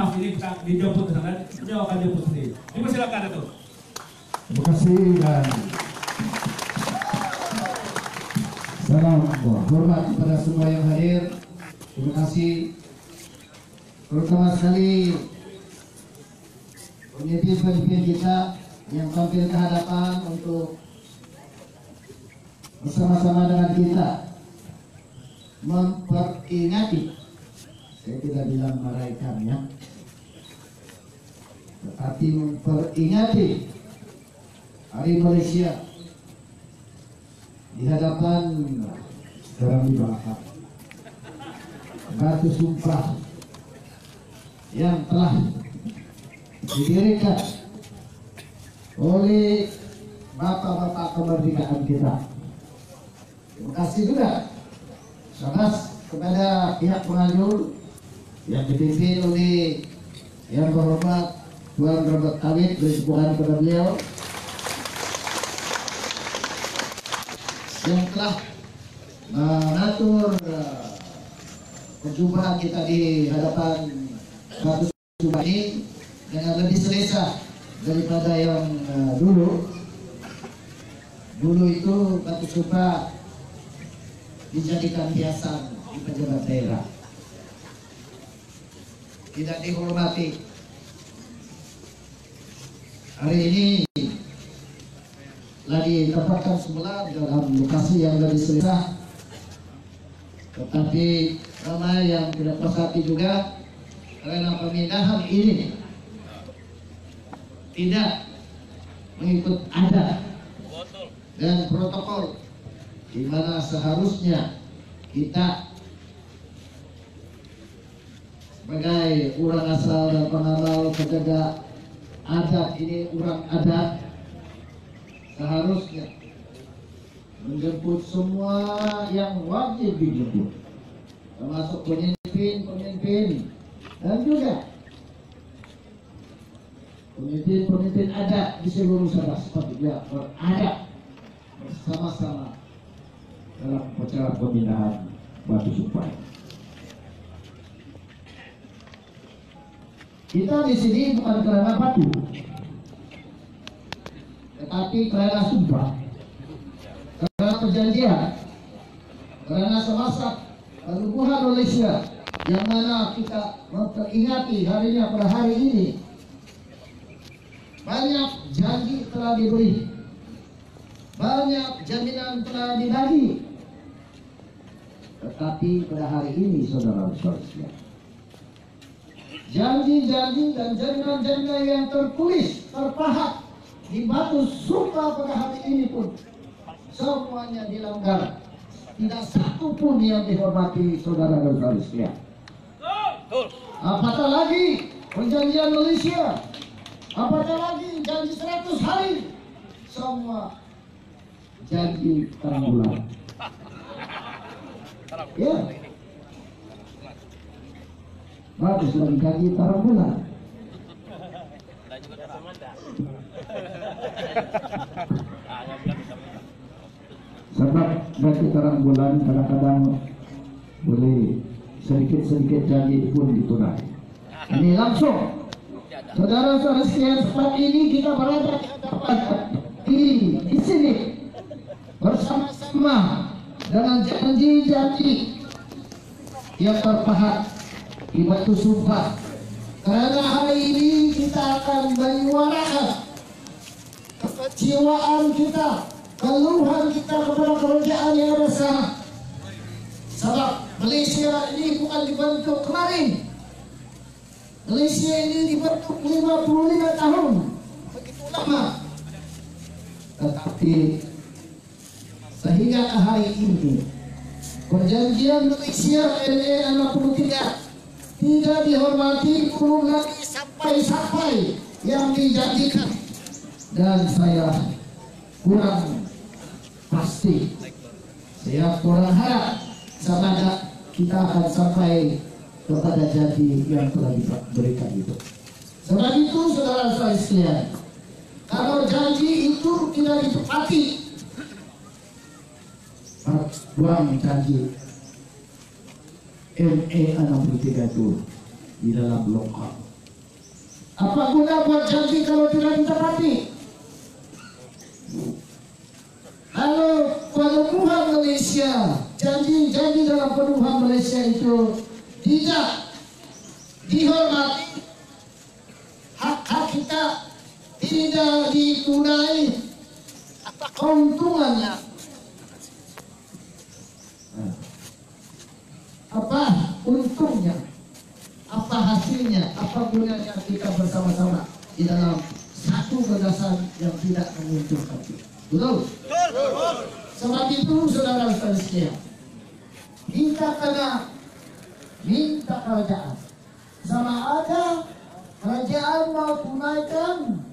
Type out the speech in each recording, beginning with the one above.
maaf ini kita dijemput ke sana, beliau akan jemput sendiri. Dipersilakan itu. Terima kasih dan salam hormat kepada semua yang hadir. Terima kasih terutama sekali pemimpin-pemimpin kita yang tampil ke hadapan untuk bersama-sama dengan kita memperingati, saya tidak bilang merayakan ya, tetapi memperingati Hari Malaysia di hadapan sekarang di belakang batu sumpah yang telah didirikan oleh bapak-bapak kemerdekaan kita. Terima kasih juga sangat kepada pihak pengajur yang dipimpin oleh yang berhormat Tuan Robert Kawit, bersyukuran kepada beliau yang telah mengatur perjumpaan kita di hadapan batu sumpah ini dengan lebih selesa daripada yang dulu. Dulu itu batu sumpah dijadikan hiasan di pejabat daerah, tidak dihormati. Hari ini telah ditempatkan semula dalam lokasi yang lebih selesa, tetapi ramai yang tidak puas hati juga karena pemindahan ini tidak mengikut adat dan protokol, di mana seharusnya kita sebagai orang asal dan pengamal penjaga adat ini, orang adat, seharusnya menjemput semua yang wajib dijemput, termasuk pemimpin dan juga pemimpin adat di seluruh Sabah sepatutnya berada bersama-sama dalam upacara pemindahan batu sumpah. Kita di sini bukan karena batu, tetapi karena sumpah, karena perjanjian, karena semasa keluhuran Malaysia yang mana kita memperingati harinya pada hari ini. Banyak janji telah diberi, banyak jaminan telah dibagi, tetapi pada hari ini saudara-saudara, janji-janji dan jaminan-jaminan yang tertulis, terpahat di batu sumpah pada hari ini pun semuanya dilanggar. Tidak satu pun yang dihormati saudara-saudara sekalian. Apatah lagi perjanjian Malaysia, apatah lagi janji 100 hari, semua janji terang bulan. Ya, bagus lagi janji terang bulan. Sebab janji terang bulan kadang-kadang boleh sedikit-sedikit janji pun ditunai. Ini langsung saudara-saudara sekalian, saat ini kita berada di hadapan di sini bersama-sama dengan janji-janji yang terpahat di batu sumpah. Karena hari ini kita akan menyuarakan kekecewaan kita, keluhan kita kepada kerajaan yang ada sana. Sebab Malaysia ini bukan dibentuk kemarin. Malaysia ini dibentuk 55 tahun, begitu lama. Tetapi sehingga hari ini perjanjian Malaysia LA 63 tidak dihormati, belum lagi sampai yang dijanjikan. Dan saya kurang pasti, saya kurang harap sama kita akan sampai kepada janji yang telah diberikan itu. Sebab itu saudara-saudara sekalian, kalau janji itu tidak ditepati, buang janji MA 63 itu di dalam lokal Apa guna buat janji kalau tidak ditepati? Kalau penubuhan Malaysia, janji-janji dalam penubuhan Malaysia itu tidak dihormati, hak-hak kita tidak ditunai, apa keuntungannya? Apa untungnya? Apa hasilnya? Apa gunanya kita bersama-sama di dalam satu gagasan yang tidak menguntungkan? Betul? Sebab itu saudara-saudara sekalian, minta kerajaan. Sama ada kerajaan mau tunaikan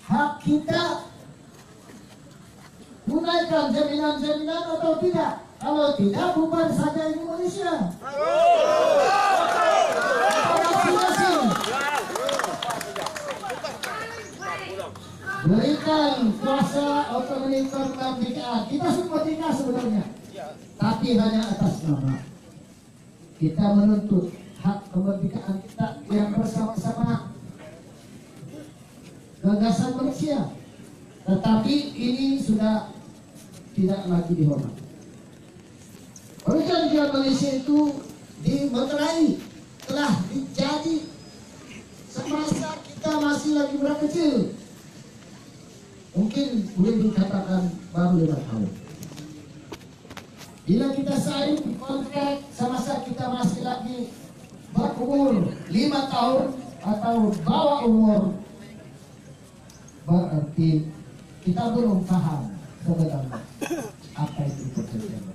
hak kita, tunaikan jaminan-jaminan atau tidak. Kalau tidak, bubar saja Indonesia. Masing-masing berikan kuasa otonomi kemerdekaan. Kita semua tinggal sebenarnya, tapi hanya atas nama. Kita menuntut hak kemerdekaan kita yang bersama-sama, gagasan manusia. Tetapi ini sudah tidak lagi dihormati. Perjanjian Malaysia itu dimeterai, telah dijadi semasa kita masih lagi budak kecil. Mungkin boleh dikatakan baru 5 tahun. Bila kita sign kontrak semasa kita masih lagi berumur 5 tahun atau bawah umur, berarti kita belum paham sebenarnya apa itu perjanjian.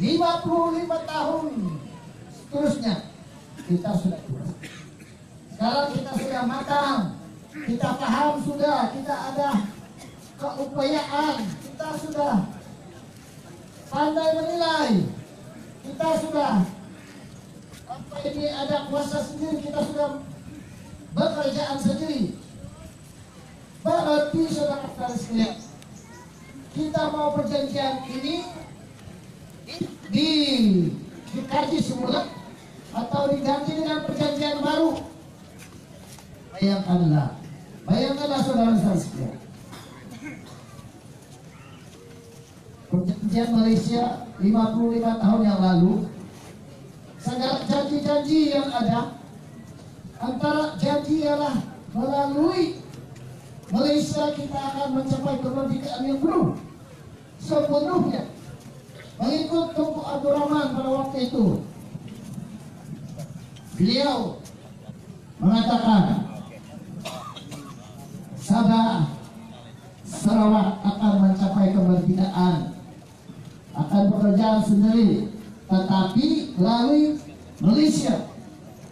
55 tahun seterusnya kita sudah tua. Sekarang kita sudah matang, kita paham sudah, kita ada keupayaan, kita sudah pandai menilai, kita sudah apa ini ada kuasa sendiri, kita sudah bekerjaan sendiri. Berarti saudara-saudara sekalian, kita mau perjanjian ini dikaji semula atau diganti dengan perjanjian baru. Bayangkanlah saudara-saudara sekalian, perjanjian Malaysia 55 tahun yang lalu, segala janji-janji yang ada, antara janji ialah melalui Malaysia kita akan mencapai kemerdekaan yang penuh sepenuhnya. Mengikut Tunku Abdul Rahman pada waktu itu, beliau mengatakan Sabah Sarawak akan mencapai kemerdekaan, akan bekerja sendiri, tetapi melalui Malaysia.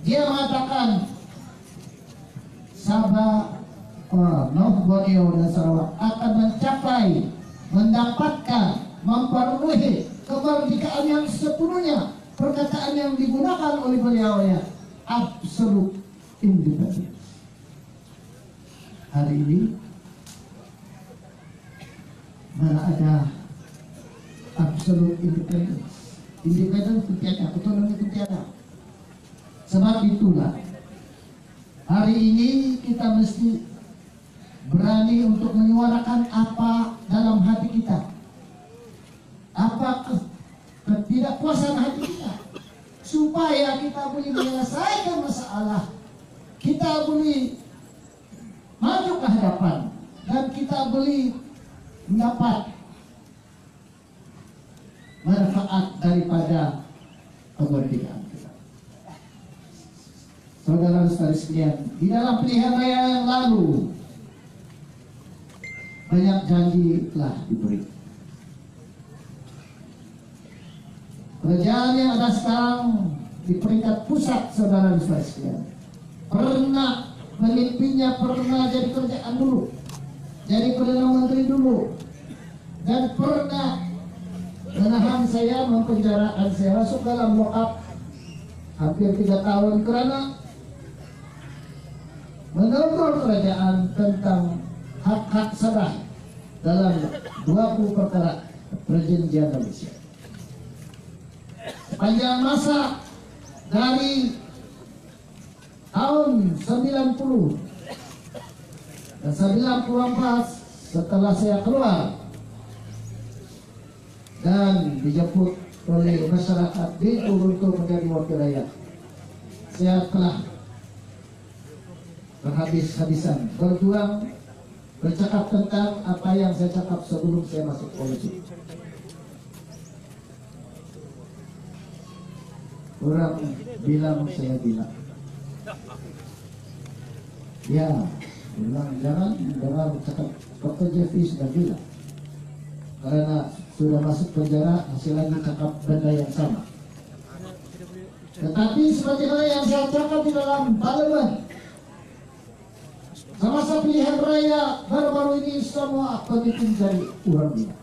Dia mengatakan Sabah, North Borneo dan Sarawak akan mencapai, mendapatkan, memperoleh kemerdekaan yang sepenuhnya. Perkataan yang digunakan oleh beliau ya, absolute independence. Hari ini mana ada absolute independence? Independence tiada, otonomi tiada. Sebab itulah hari ini kita mesti berani untuk menyuarakan apa dalam hati kita, apa ketidakpuasan hati kita, supaya kita boleh menyelesaikan masalah, kita boleh maju ke hadapan, dan kita boleh mendapat manfaat daripada kemerdekaan kita. Saudara-saudara sekalian, di dalam pilihan raya yang lalu banyak janji telah diberi. Kerajaan yang ada sekarang di peringkat pusat, saudara-saudara sekalian, pernah memimpinnya, pernah jadi kerajaan dulu, jadi Perdana Menteri dulu, dan pernah menahan saya, mempenjarakan saya, masuk dalam lock-up hampir 3 tahun kerana menegur kerajaan tentang hak-hak Sabah dalam 20 perkara perjanjian Malaysia. Sepanjang masa dari tahun 90 dan 94 setelah saya keluar dan dijemput oleh masyarakat Bintur untuk menjadi wakil rakyat, saya telah berhabis-habisan berjuang, bercakap tentang apa yang saya cakap sebelum saya masuk politik. Orang bilang, saya bilang, ya, bilang jangan dengar cakap Dr. Jeffrey sudah bilang, karena sudah masuk penjara masih lagi cakap benda yang sama. Tetapi seperti mana yang saya cakap di dalam parlemen, semasa pilihan raya baru-baru ini semua pemimpin dari orang bilang.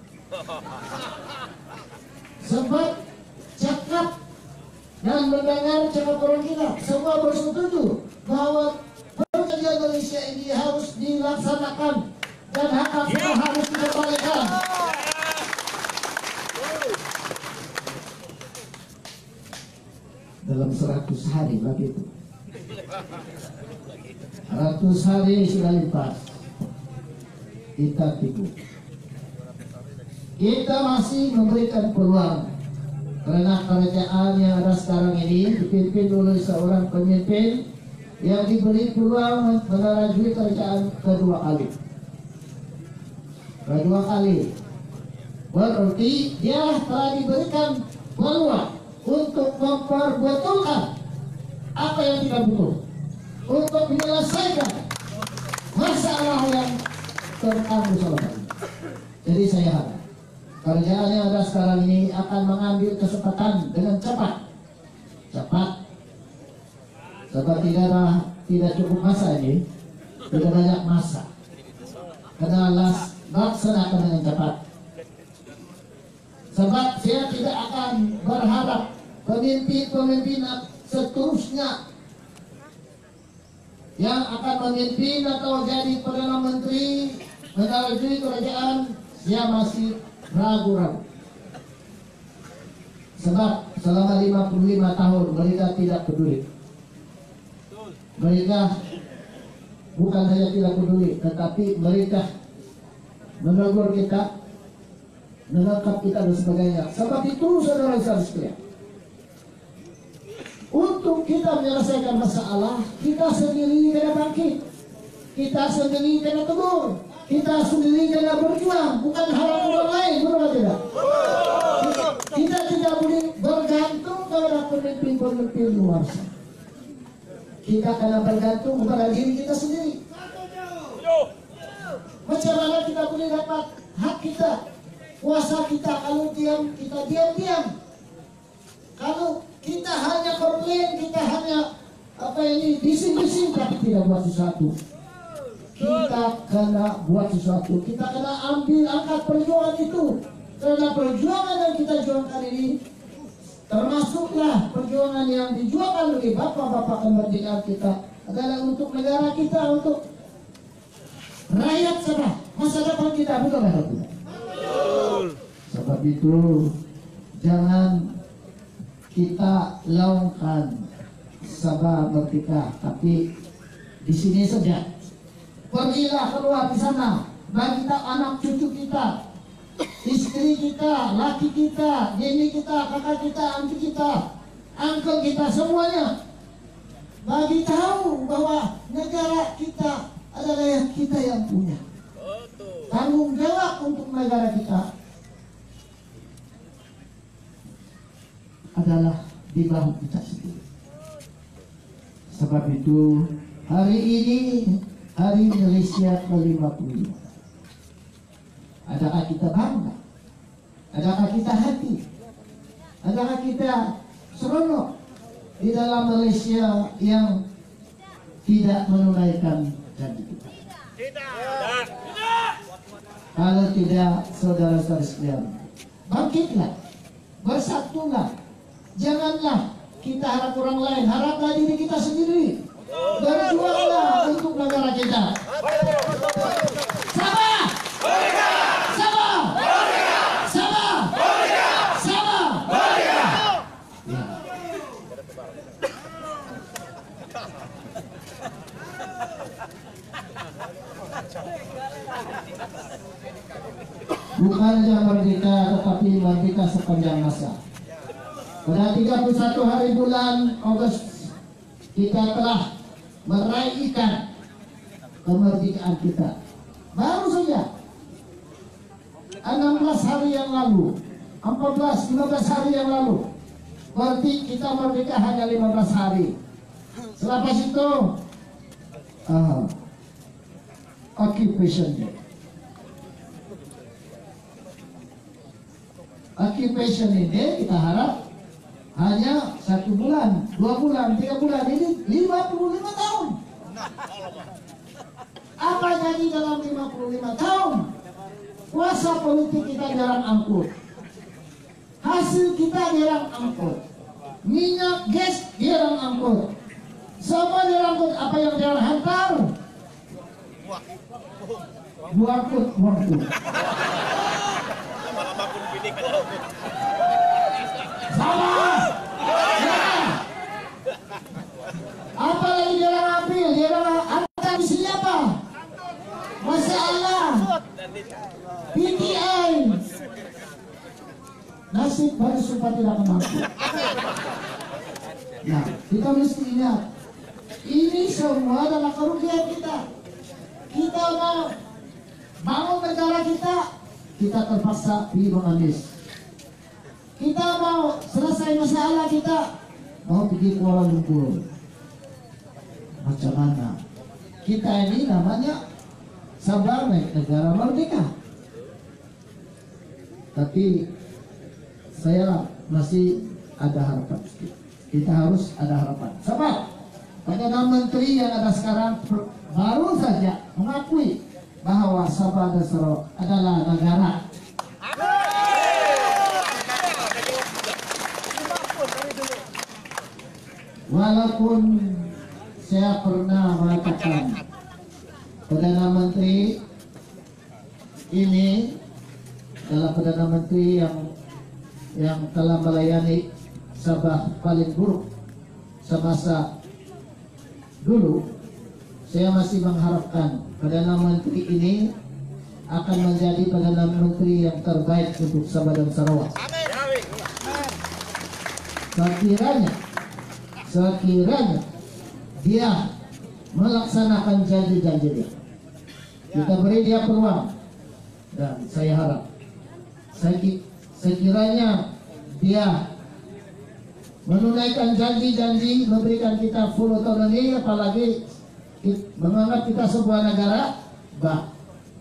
Sebab cakap dan mendengar cakap orang kita semua bersetuju bahwa perjanjian Malaysia ini harus dilaksanakan dan hak harus dikembalikan. Dalam 100 hari begitu. 100 hari sudah lepas, kita tipu. Kita masih memberikan peluang karena kerajaan yang ada sekarang ini dipimpin oleh seorang pemimpin yang diberi peluang mengarahkan kerajaan kedua kali. Berarti dia telah diberikan peluang untuk memperbetulkan apa yang tidak betul, untuk menyelesaikan masalah yang tertangguh selama ini. Jadi saya harap kerajaan yang ada sekarang ini akan mengambil kesempatan dengan cepat, sebab tidak cukup masa ini, tidak banyak masa, karena laksanakan dengan cepat. Sebab saya tidak akan berharap pemimpin seterusnya yang akan memimpin atau jadi Perdana Menteri melalui kerajaan, saya masih ragu-ragu. Sebab selama 55 tahun mereka tidak peduli. Mereka bukan hanya tidak peduli, tetapi mereka menegur kita, menangkap kita dan sebagainya. Sebab itu saudara-saudara sekalian, untuk kita menyelesaikan masalah, kita sendiri kena bangkit, kita sendiri kena tegur, kita sendiri kena berjuang, bukan harap orang lain, benar tidak? Kita tidak boleh bergantung kepada pemimpin-pemimpin luar sana. Kita kena bergantung kepada diri kita sendiri. Macam mana kita boleh dapat hak kita, kuasa kita, kalau kita diam-diam. Kalau kita hanya komplain, kita hanya bising-bising, tapi tidak buat sesuatu. Kita kena buat sesuatu, kita kena ambil angkat perjuangan itu. Karena perjuangan yang kita juangkan ini termasuklah perjuangan yang dijuangkan oleh bapak-bapak kemerdekaan kita, adalah untuk negara kita, untuk rakyat sana, masa depan kita, bukan rakyat kita. Sebab itu jangan kita laungkan Sabah Merdeka, tapi di sini saja. Pergilah keluar di sana, bagi kita anak cucu kita, istri kita, laki kita, nenek kita, kakak kita, auntie kita, uncle kita, semuanya bagi tahu bahwa negara kita adalah yang kita yang punya. Tanggung jawab untuk negara kita adalah di bahu kita sendiri. Sebab itu hari ini Hari Malaysia ke-55. Adakah kita bangga? Adakah kita hati? Adakah kita seronok di dalam Malaysia yang tidak menunaikan janji kita? Tidak. Kalau tidak, saudara-saudara sekalian, bangkitlah, bersatulah. Janganlah kita harap orang lain, haraplah diri kita sendiri. Berjuanglah untuk negara kita. Sabah! Sabah! Sabah! Sabah! bukannya merdeka tetapi merdeka sepanjang masa. Pada 31 hari bulan Agustus kita telah meraihkan kemerdekaan kita. Baru saja 16 hari yang lalu, 15 hari yang lalu. Berarti kita merdeka hanya 15 hari. Selepas itu occupation day. Occupation ini kita harap hanya 1 bulan, 2 bulan, 3 bulan. Ini 55 tahun. Apa jadi dalam 55 tahun? Kuasa politik kita jarang angkut, hasil kita jarang angkut, minyak gas jarang angkut, semua jarang angkut. Apa yang jarang hantar? Buangkut. Salah. Apa lagi jarang ambil? Jarang hantar di sini apa? Masalah PTI. Nasib baru sumpah tidak mampu. Nah, kita mesti ingat, ini semua adalah kerugian kita. Kita mau bangun negara kita terpaksa pilih mengamis. Kita mau selesai masalah kita, mau pergi Kuala Lumpur. Macam mana? Kita ini namanya sabar negara merdeka. Tapi saya masih ada harapan. Kita harus ada harapan. Sebab Perdana Menteri yang ada sekarang baru saja mengakui bahwa Sabah dan Sarawak adalah negara. Walaupun saya pernah mengatakan Perdana Menteri ini adalah Perdana Menteri yang telah melayani Sabah paling buruk semasa dulu, saya masih mengharapkan Perdana Menteri ini akan menjadi Perdana Menteri yang terbaik untuk Sabah dan Sarawak. Sekiranya dia melaksanakan janji-janji dia, kita beri dia peluang, dan saya harap sekiranya dia menunaikan janji-janji, memberikan kita full otonomi, apalagi menganggap kita sebuah negara,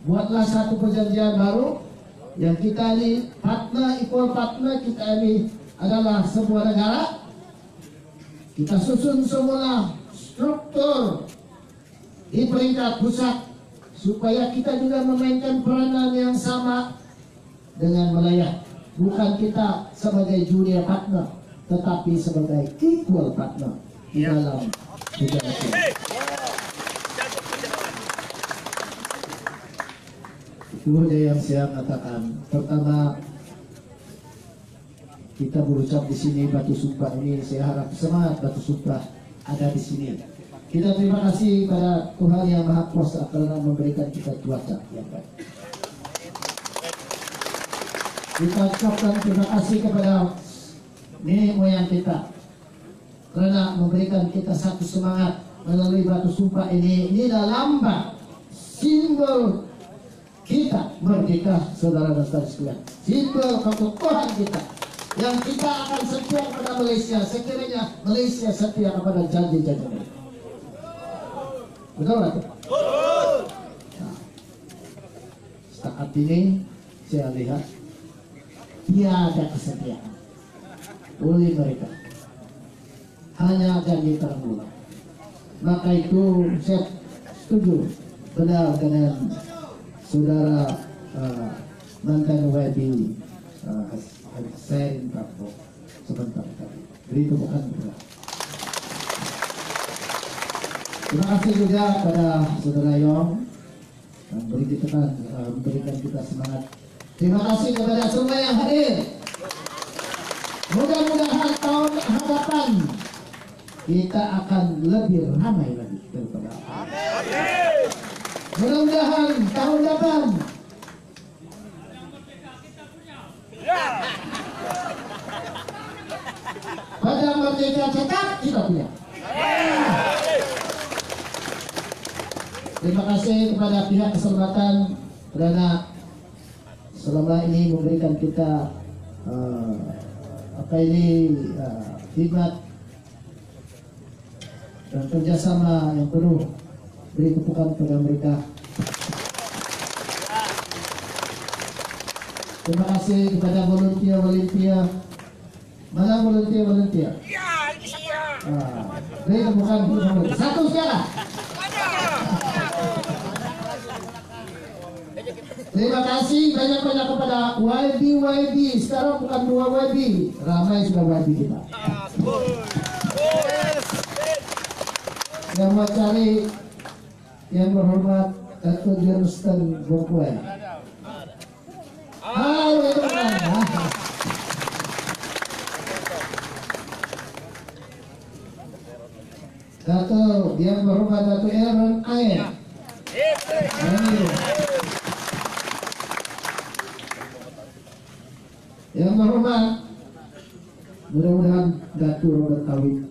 buatlah satu perjanjian baru yang kita ini equal partner, kita ini adalah sebuah negara. Kita susun semula struktur di peringkat pusat supaya kita juga memainkan peranan yang sama dengan Malaya. Bukan kita sebagai junior partner, tetapi sebagai equal partner di dalam negara kita. Itu yang saya katakan. Pertama, kita berucap di sini batu sumpah ini. Saya harap semangat batu sumpah ada di sini. Kita terima kasih pada Tuhan Yang Maha Kuasa karena memberikan kita cuaca yang baik. Kita ucapkan terima kasih kepada nenek moyang kita karena memberikan kita satu semangat melalui batu sumpah ini. Ini adalah lambang simbol kita merdeka, saudara dan saudara sekalian. Simbol kekokohan kita yang kita akan setia kepada Malaysia sekiranya Malaysia setia kepada janji-janji mereka. Betul tak? Nah, saat ini saya lihat tiada kesetiaan oleh mereka, hanya janji terbuka. Maka itu saya setuju benar dengan saudara mantan WB saya Prabowo sebentar tadi. Beritu bukan benar. Terima kasih juga pada saudara Yong yang memberikan kita semangat. Terima kasih kepada semua yang hadir. Mudah-mudahan tahun hadapan kita akan lebih ramai lagi daripada. Mudah-mudahan tahun depan Padang Merdeka cetak kita punya. Terima kasih kepada pihak keselamatan karena selama ini memberikan kita khidmat dan kerjasama yang penuh. Beri tepukan kepada mereka. Terima kasih kepada volunteer. Mana volunteer? Beri tepukan kepada mereka. Satu sekarang. Terima kasih banyak-banyak kepada YB. Sekarang bukan 2 YB, ramai sudah YB kita. Yang mau cari yang berhormat Dato' Johnston Bokwe. Halo teman. Dato' yang berhormat Dato' Aaron Ayen. Yang berhormat, mudah-mudahan Dato' Robert Kawit.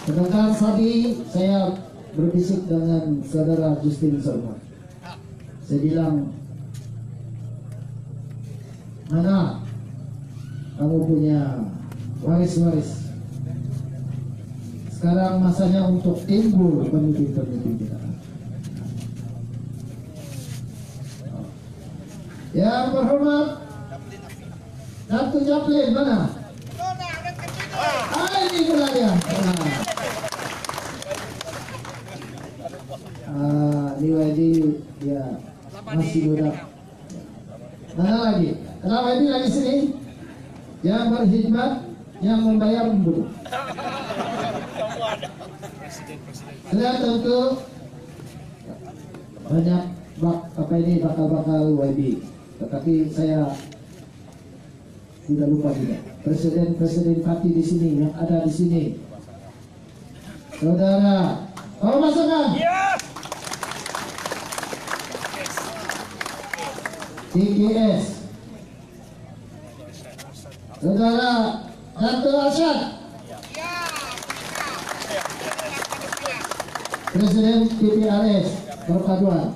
Sedangkan tadi saya berbisik dengan saudara Justin Salman. Saya bilang, mana kamu punya waris-waris? Sekarang masanya untuk timbul pemimpin-pemimpin kita. Yang berhormat Dato' Japlin, mana? Ini pula dia. Ini dia masih muda. Mana lagi? Kenapa ini lagi sini? Yang berkhidmat, yang membayar membunuh. Saya tentu banyak bakal YB, tetapi saya tidak lupa juga presiden parti di sini yang ada di sini, saudara. Oh masukkan. TGS, saudara Dato' Arsyad, presiden PPRS Perpaduan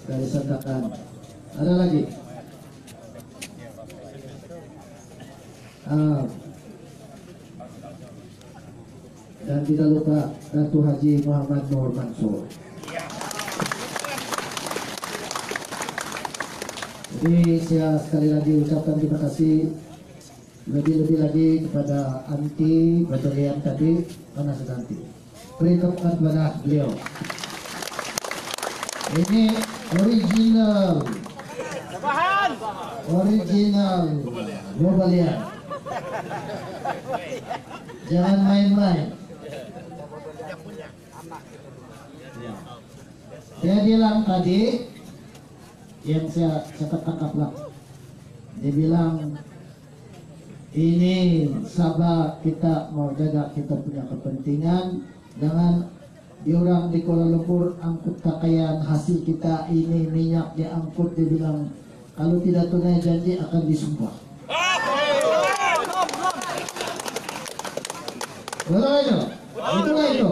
dari Santakan. Ada lagi. Dan tidak lupa Dato' Haji Muhammad Nur Mansur. Jadi saya sekali lagi ucapkan terima kasih lebih-lebih lagi kepada anti batalion tadi, mana sedanti. Beri tepukan kepada beliau. Ini original Globalian. Jangan main-main. Dia bilang tadi, yang saya tangkaplah, dia bilang ini sabar, kita mau jaga kita punya kepentingan. Jangan diorang di Kuala Lumpur angkut pakaian hasil kita ini minyak diangkut, dia bilang kalau tidak tunai janji akan disumpah. Itulah itu.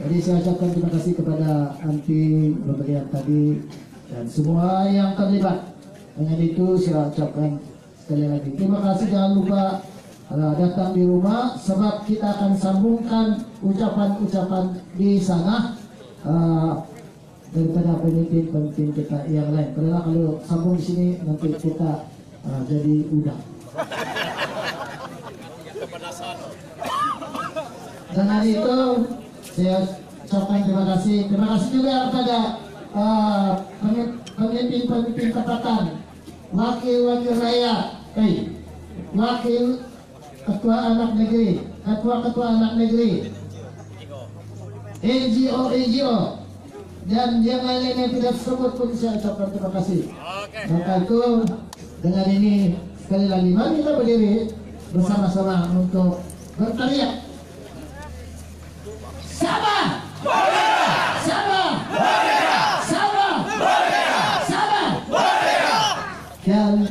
Jadi saya ucapkan terima kasih kepada anti pemberian tadi dan semua yang terlibat. Dengan itu saya ucapkan sekali lagi terima kasih. Jangan lupa datang di rumah sebab kita akan sambungkan ucapan-ucapan di sana daripada pemimpin kita yang lain. Karena kalau sambung di sini nanti kita jadi udang. Dengan itu saya ucapkan terima kasih. Terima kasih juga kepada pemimpin tempatan, wakil-wakil rakyat, wakil ketua anak negeri, ketua anak negeri, NGO, dan yang lain yang tidak disebut pun saya ucapkan terima kasih. Maka itu dengan ini sekali lagi mari kita berdiri bersama-sama untuk berteriak. Sabah! Sabah! Sabah! Sabah! Yan.